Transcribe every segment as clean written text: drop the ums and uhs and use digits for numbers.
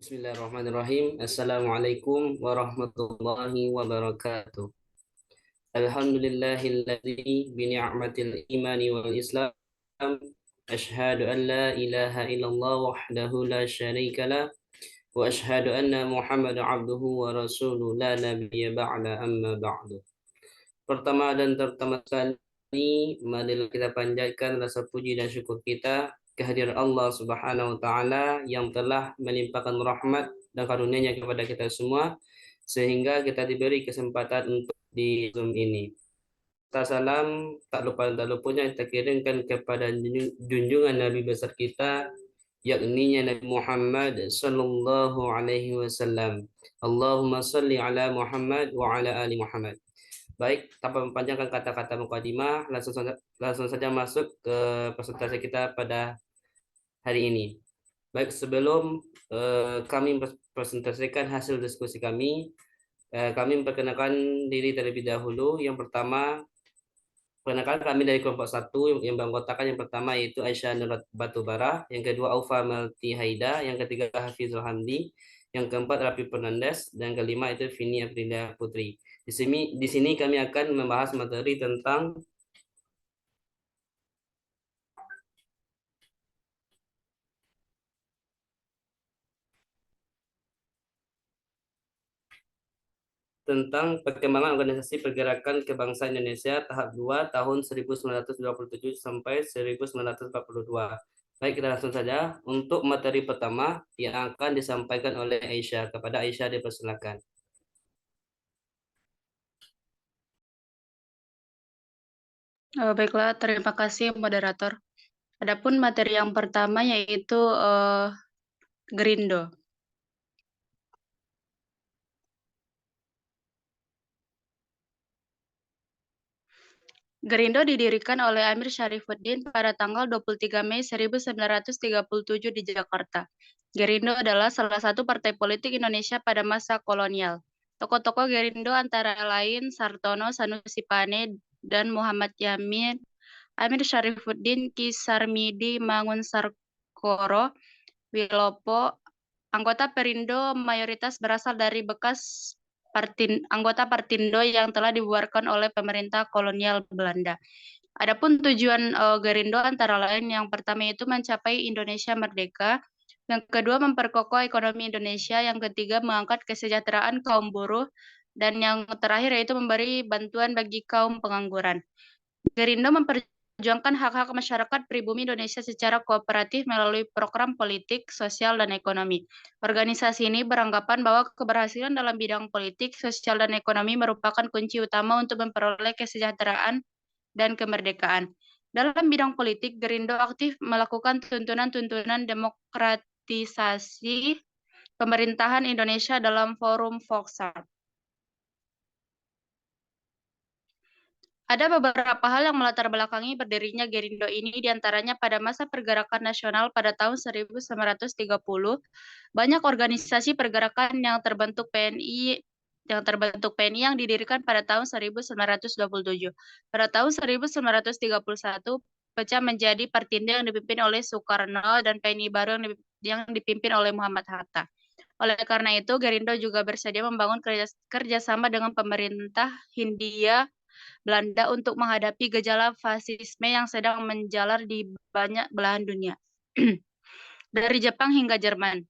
Bismillahirrahmanirrahim. Assalamualaikum warahmatullahi wabarakatuh. Alhamdulillahilladzi bini'matil imani wal islam asyhadu an la ilaha illallah wahdahu la syarika lah wa asyhadu anna Muhammadan abduhu wa rasuluh la nabiyya ba'da amma ba'du. Pertama dan terutama sekali, marilah kita panjatkan rasa puji dan syukur kita kehadiran Allah Subhanahu wa taala yang telah melimpahkan rahmat dan karunia-Nya kepada kita semua sehingga kita diberi kesempatan untuk di Zoom ini. Salam tak lupanya kita kirimkan kepada junjungan Nabi besar kita yakni Nabi Muhammad sallallahu alaihi wasallam. Allahumma salli ala Muhammad wa ala ali Muhammad. Baik, tanpa mempanjangkan kata-kata mukadimah, langsung saja masuk ke presentasi kita pada hari ini. Baik, sebelum kami presentasikan hasil diskusi kami memperkenalkan diri terlebih dahulu. Yang pertama, perkenalkan kami dari kelompok 1 yang beranggotakan yang pertama yaitu Aisyah Nur Batubara, yang kedua Aufa Melti Haida, yang ketiga Hafizul Hamdi, yang keempat Rapi Fernandes, dan kelima itu Vini Aprilia Putri. Di sini kami akan membahas materi tentang perkembangan organisasi pergerakan kebangsaan Indonesia tahap 2 tahun 1927 sampai 1942. Baik, kita langsung saja untuk materi pertama yang akan disampaikan oleh Aisyah. Kepada Aisyah dipersilakan. Baiklah, terima kasih moderator. Adapun materi yang pertama yaitu Gerindo. Gerindo didirikan oleh Amir Syarifuddin pada tanggal 23 Mei 1937 di Jakarta. Gerindo adalah salah satu partai politik Indonesia pada masa kolonial. Tokoh-tokoh Gerindo antara lain Sartono, Sanusi Pane, dan Muhammad Yamin, Amir Syarifuddin, Ki Sarmidi, Mangunsarkoro, Wilopo. Anggota Perindo mayoritas berasal dari bekas anggota Partindo yang telah dibubarkan oleh pemerintah kolonial Belanda. Adapun tujuan Gerindo antara lain yang pertama itu mencapai Indonesia merdeka, yang kedua memperkokoh ekonomi Indonesia, yang ketiga mengangkat kesejahteraan kaum buruh, dan yang terakhir yaitu memberi bantuan bagi kaum pengangguran. Gerindo memperjuangkan hak-hak masyarakat pribumi Indonesia secara kooperatif melalui program politik, sosial, dan ekonomi. Organisasi ini beranggapan bahwa keberhasilan dalam bidang politik, sosial, dan ekonomi merupakan kunci utama untuk memperoleh kesejahteraan dan kemerdekaan. Dalam bidang politik, Gerindo aktif melakukan tuntunan-tuntunan demokratisasi pemerintahan Indonesia dalam forum Foxart. Ada beberapa hal yang melatar belakangi berdirinya Gerindo ini, diantaranya pada masa pergerakan nasional pada tahun 1930, banyak organisasi pergerakan yang terbentuk PNI yang didirikan pada tahun 1927. Pada tahun 1931, pecah menjadi Partindo yang dipimpin oleh Soekarno dan PNI baru yang dipimpin oleh Muhammad Hatta. Oleh karena itu, Gerindo juga bersedia membangun kerjasama dengan pemerintah Hindia Belanda untuk menghadapi gejala fasisme yang sedang menjalar di banyak belahan dunia. Dari Jepang hingga Jerman,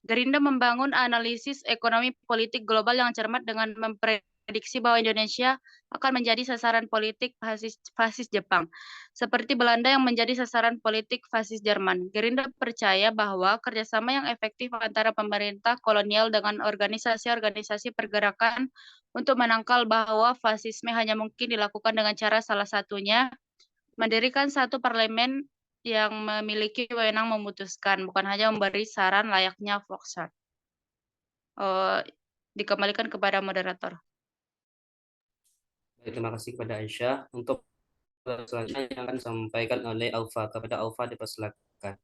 Gerindo membangun analisis ekonomi politik global yang cermat dengan memprediksi bahwa Indonesia akan menjadi sasaran politik fasis Jepang, seperti Belanda yang menjadi sasaran politik fasis Jerman. Gerindo percaya bahwa kerjasama yang efektif antara pemerintah kolonial dengan organisasi-organisasi pergerakan untuk menangkal bahwa fasisme hanya mungkin dilakukan dengan cara salah satunya mendirikan satu parlemen yang memiliki wewenang memutuskan, bukan hanya memberi saran layaknya Foxart. Dikembalikan kepada moderator. Terima kasih kepada Aisyah. Untuk selanjutnya yang akan disampaikan oleh Aufa. Kepada Aufa dipersilakan.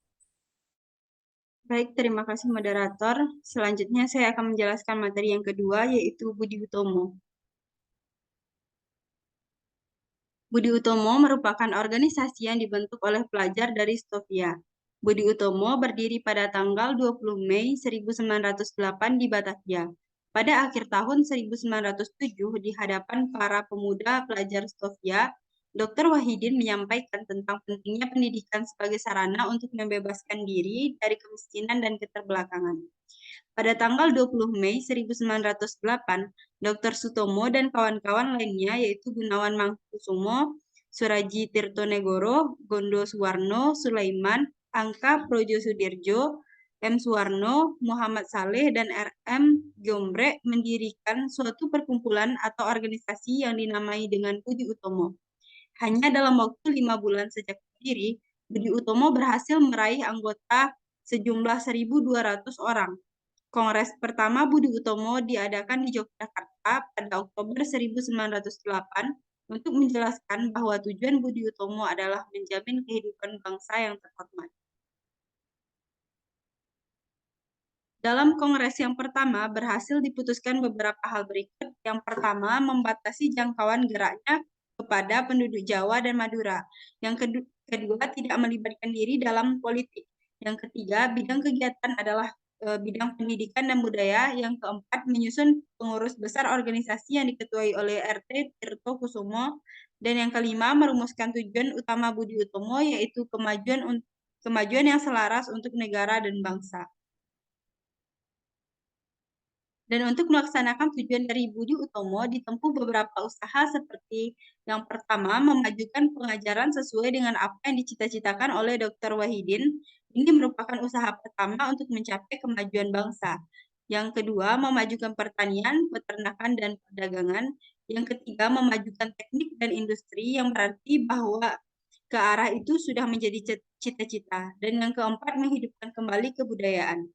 Baik, terima kasih moderator. Selanjutnya saya akan menjelaskan materi yang kedua, yaitu Budi Utomo. Budi Utomo merupakan organisasi yang dibentuk oleh pelajar dari Stovia. Budi Utomo berdiri pada tanggal 20 Mei 1908 di Batavia. Pada akhir tahun 1907, di hadapan para pemuda pelajar Stovia, Dr. Wahidin menyampaikan tentang pentingnya pendidikan sebagai sarana untuk membebaskan diri dari kemiskinan dan keterbelakangan. Pada tanggal 20 Mei 1908, Dr. Sutomo dan kawan-kawan lainnya yaitu Gunawan Mangkusumo, Suraji Tirtonegoro, Gondo Suwarno, Sulaiman, Angka Projosudirjo, M. Suwarno, Muhammad Saleh, dan R.M. Gyombre mendirikan suatu perkumpulan atau organisasi yang dinamai dengan Budi Utomo. Hanya dalam waktu 5 bulan sejak berdiri, Budi Utomo berhasil meraih anggota sejumlah 1.200 orang. Kongres pertama Budi Utomo diadakan di Yogyakarta pada Oktober 1908 untuk menjelaskan bahwa tujuan Budi Utomo adalah menjamin kehidupan bangsa yang terhormat. Dalam kongres yang pertama, berhasil diputuskan beberapa hal berikut. Yang pertama, membatasi jangkauan geraknya kepada penduduk Jawa dan Madura. Yang kedua, tidak melibatkan diri dalam politik. Yang ketiga, bidang kegiatan adalah bidang pendidikan dan budaya. Yang keempat, menyusun pengurus besar organisasi yang diketuai oleh RT Tirto Kusumo. Dan yang kelima, merumuskan tujuan utama Budi Utomo, yaitu kemajuan yang selaras untuk negara dan bangsa. Dan untuk melaksanakan tujuan dari Budi Utomo ditempuh beberapa usaha seperti yang pertama, memajukan pengajaran sesuai dengan apa yang dicita-citakan oleh Dr. Wahidin. Ini merupakan usaha pertama untuk mencapai kemajuan bangsa. Yang kedua, memajukan pertanian, peternakan, dan perdagangan. Yang ketiga, memajukan teknik dan industri yang berarti bahwa ke arah itu sudah menjadi cita-cita. Dan yang keempat, menghidupkan kembali kebudayaan.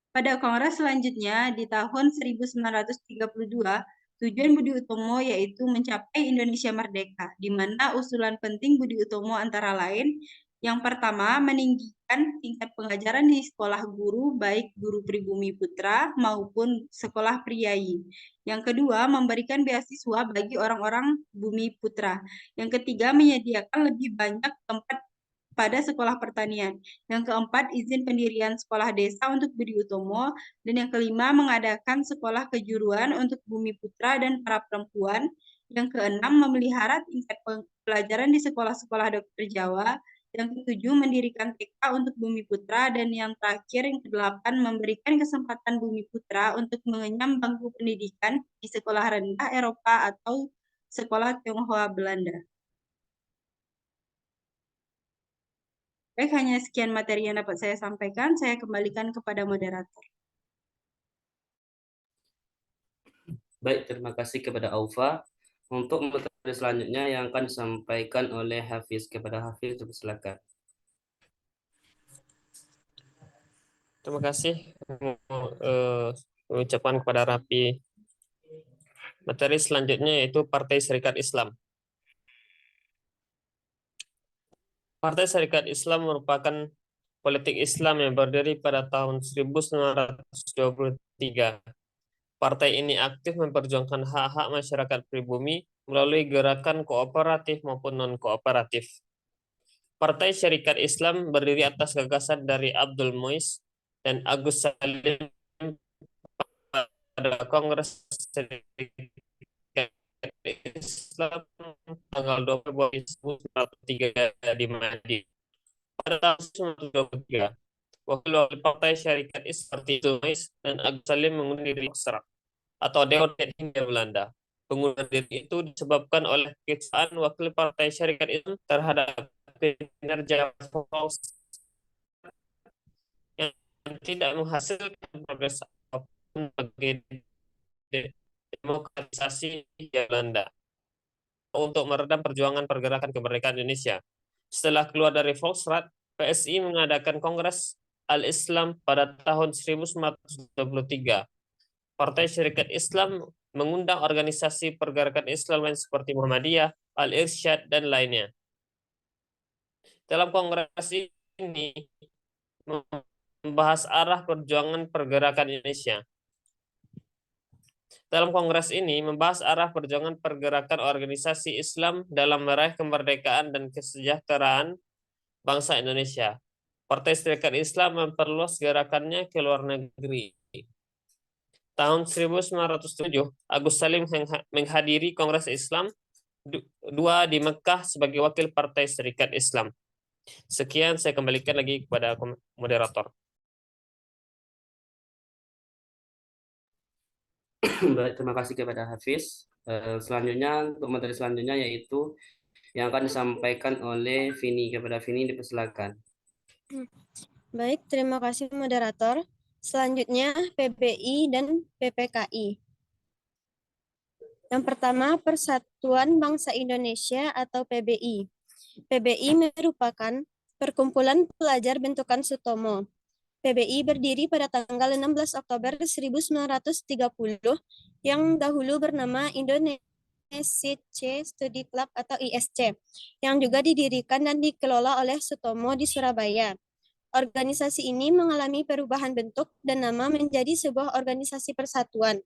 Pada kongres selanjutnya di tahun 1932, tujuan Budi Utomo yaitu mencapai Indonesia merdeka, di mana usulan penting Budi Utomo antara lain, yang pertama, meninggikan tingkat pengajaran di sekolah guru, baik guru pribumi putra maupun sekolah priayi. Yang kedua, memberikan beasiswa bagi orang-orang bumi putra. Yang ketiga, menyediakan lebih banyak tempat pada sekolah pertanian. Yang keempat, izin pendirian sekolah desa untuk Budi Utomo. Dan yang kelima, mengadakan sekolah kejuruan untuk bumi putra dan para perempuan. Yang keenam, memelihara tingkat pelajaran di sekolah-sekolah dokter Jawa. Yang ketujuh, mendirikan TK untuk bumi putra. Dan yang terakhir, yang kedelapan, memberikan kesempatan bumi putra untuk mengenyam bangku pendidikan di sekolah rendah Eropa atau sekolah Tionghoa Belanda. Baik, hanya sekian materi yang dapat saya sampaikan. Saya kembalikan kepada moderator. Baik, terima kasih kepada Aufa. Untuk materi selanjutnya yang akan disampaikan oleh Hafiz. Kepada Hafiz, silakan. Terima kasih mengucapkan kepada Rapi. Materi selanjutnya yaitu Partai Serikat Islam. Partai Serikat Islam merupakan politik Islam yang berdiri pada tahun 1923. Partai ini aktif memperjuangkan hak-hak masyarakat pribumi melalui gerakan kooperatif maupun non-kooperatif. Partai Serikat Islam berdiri atas gagasan dari Abdul Muiz dan Agus Salim pada Kongres Serikat Islam tanggal 2 Februari 1903 di Madinah. Pada tahun 1923, wakil Partai Syarikat Islam seperti Muiz dan Agus Salim mengundurkan diri atau Dewan Hindia Belanda. Pengunduran diri itu disebabkan oleh kekecewaan wakil Partai Syarikat Islam terhadap kinerja yang tidak menghasilkan progres apapun bagi demokratisasi Belanda untuk meredam perjuangan pergerakan kemerdekaan Indonesia. Setelah keluar dari Volksraad, PSI mengadakan Kongres Al-Islam pada tahun 1923. Partai Syarikat Islam mengundang organisasi pergerakan Islam lain seperti Muhammadiyah, Al-Irsyad, dan lainnya. Dalam kongres ini membahas arah perjuangan pergerakan Indonesia. Dalam kongres ini membahas arah perjuangan pergerakan organisasi Islam dalam meraih kemerdekaan dan kesejahteraan bangsa Indonesia. Partai Serikat Islam memperluas gerakannya ke luar negeri. Tahun 1907, Agus Salim menghadiri Kongres Islam II di Mekah sebagai wakil Partai Serikat Islam. Sekian, saya kembalikan lagi kepada moderator. Baik, terima kasih kepada Hafiz. Selanjutnya, untuk materi selanjutnya yaitu yang akan disampaikan oleh Vini. Kepada Vini dipersilakan. Baik, terima kasih moderator. Selanjutnya PBI dan PPKI. Yang pertama, Persatuan Bangsa Indonesia atau PBI. PBI merupakan perkumpulan pelajar bentukan Sutomo. PBI berdiri pada tanggal 16 Oktober 1930 yang dahulu bernama Indonesia Study Club atau ISC, yang juga didirikan dan dikelola oleh Sutomo di Surabaya. Organisasi ini mengalami perubahan bentuk dan nama menjadi sebuah organisasi persatuan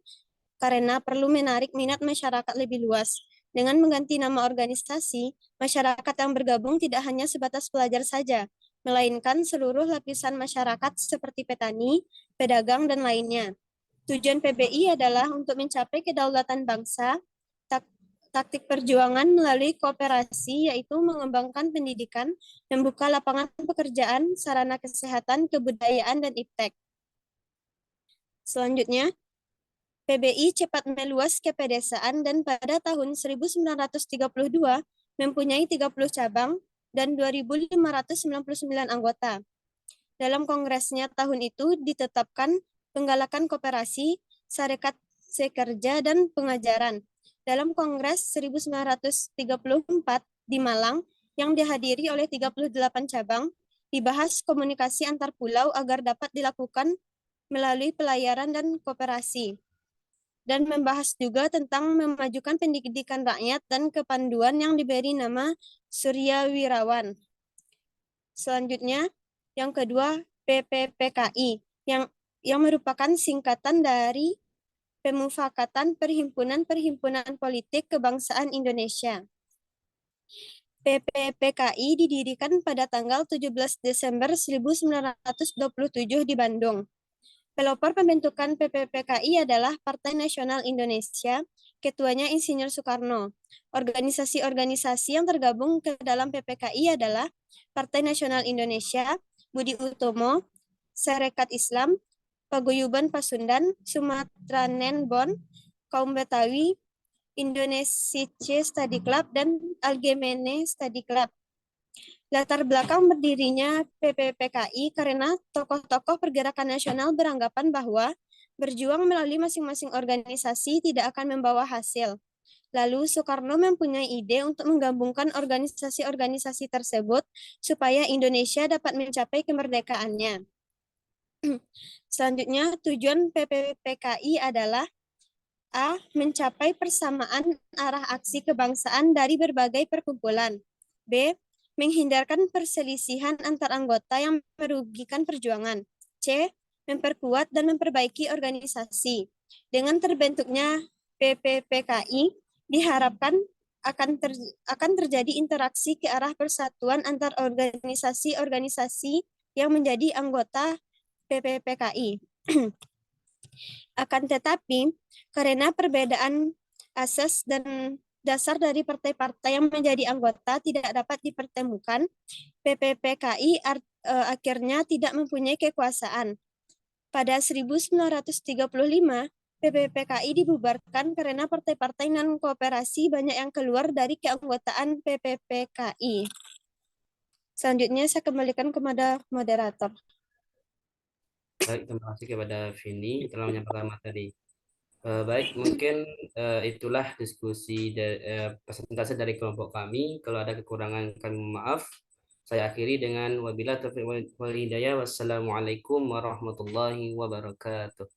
karena perlu menarik minat masyarakat lebih luas. Dengan mengganti nama organisasi, masyarakat yang bergabung tidak hanya sebatas pelajar saja, melainkan seluruh lapisan masyarakat seperti petani, pedagang, dan lainnya. Tujuan PBI adalah untuk mencapai kedaulatan bangsa. Taktik perjuangan melalui kooperasi yaitu mengembangkan pendidikan, membuka lapangan pekerjaan, sarana kesehatan, kebudayaan, dan iptek. Selanjutnya, PBI cepat meluas ke pedesaan dan pada tahun 1932 mempunyai 30 cabang dan 2.599 anggota. Dalam kongresnya tahun itu ditetapkan penggalakan kooperasi, sarekat sekerja, dan pengajaran. Dalam Kongres 1934 di Malang yang dihadiri oleh 38 cabang, dibahas komunikasi antar pulau agar dapat dilakukan melalui pelayaran dan kooperasi. Dan membahas juga tentang memajukan pendidikan rakyat dan kepanduan yang diberi nama Surya Wirawan. Selanjutnya, yang kedua, PPPKI, yang merupakan singkatan dari Pemufakatan Perhimpunan-Perhimpunan Politik Kebangsaan Indonesia. PPPKI didirikan pada tanggal 17 Desember 1927 di Bandung. Pelopor pembentukan PPPKI adalah Partai Nasional Indonesia, ketuanya Insinyur Soekarno. Organisasi-organisasi yang tergabung ke dalam PPKI adalah Partai Nasional Indonesia, Budi Utomo, Sarekat Islam, Paguyuban Pasundan, Sumatranen Bon, Kaum Betawi, Indonesia Study Club, dan Algemene Study Club. Latar belakang berdirinya PPPKI karena tokoh-tokoh pergerakan nasional beranggapan bahwa berjuang melalui masing-masing organisasi tidak akan membawa hasil. Lalu Soekarno mempunyai ide untuk menggabungkan organisasi-organisasi tersebut supaya Indonesia dapat mencapai kemerdekaannya. Selanjutnya, tujuan PPPKI adalah A. Mencapai persamaan arah aksi kebangsaan dari berbagai perkumpulan. B. Menghindarkan perselisihan antar anggota yang merugikan perjuangan. C. Memperkuat dan memperbaiki organisasi. Dengan terbentuknya PPPKI, diharapkan akan terjadi interaksi ke arah persatuan antar organisasi-organisasi yang menjadi anggota PPPKI. Akan tetapi, karena perbedaan asas dan dasar dari partai-partai yang menjadi anggota tidak dapat dipertemukan, PPPKI akhirnya tidak mempunyai kekuasaan. Pada 1935, PPPKI dibubarkan karena partai-partai non-kooperasi banyak yang keluar dari keanggotaan PPPKI. Selanjutnya saya kembalikan kepada moderator. Baik, terima kasih kepada Vini telah menyampaikan materi. Baik, mungkin itulah diskusi presentasi dari kelompok kami. Kalau ada kekurangan kami maaf. Saya akhiri dengan wabillahi taufiq wal hidayah. Wassalamualaikum warahmatullahi wabarakatuh.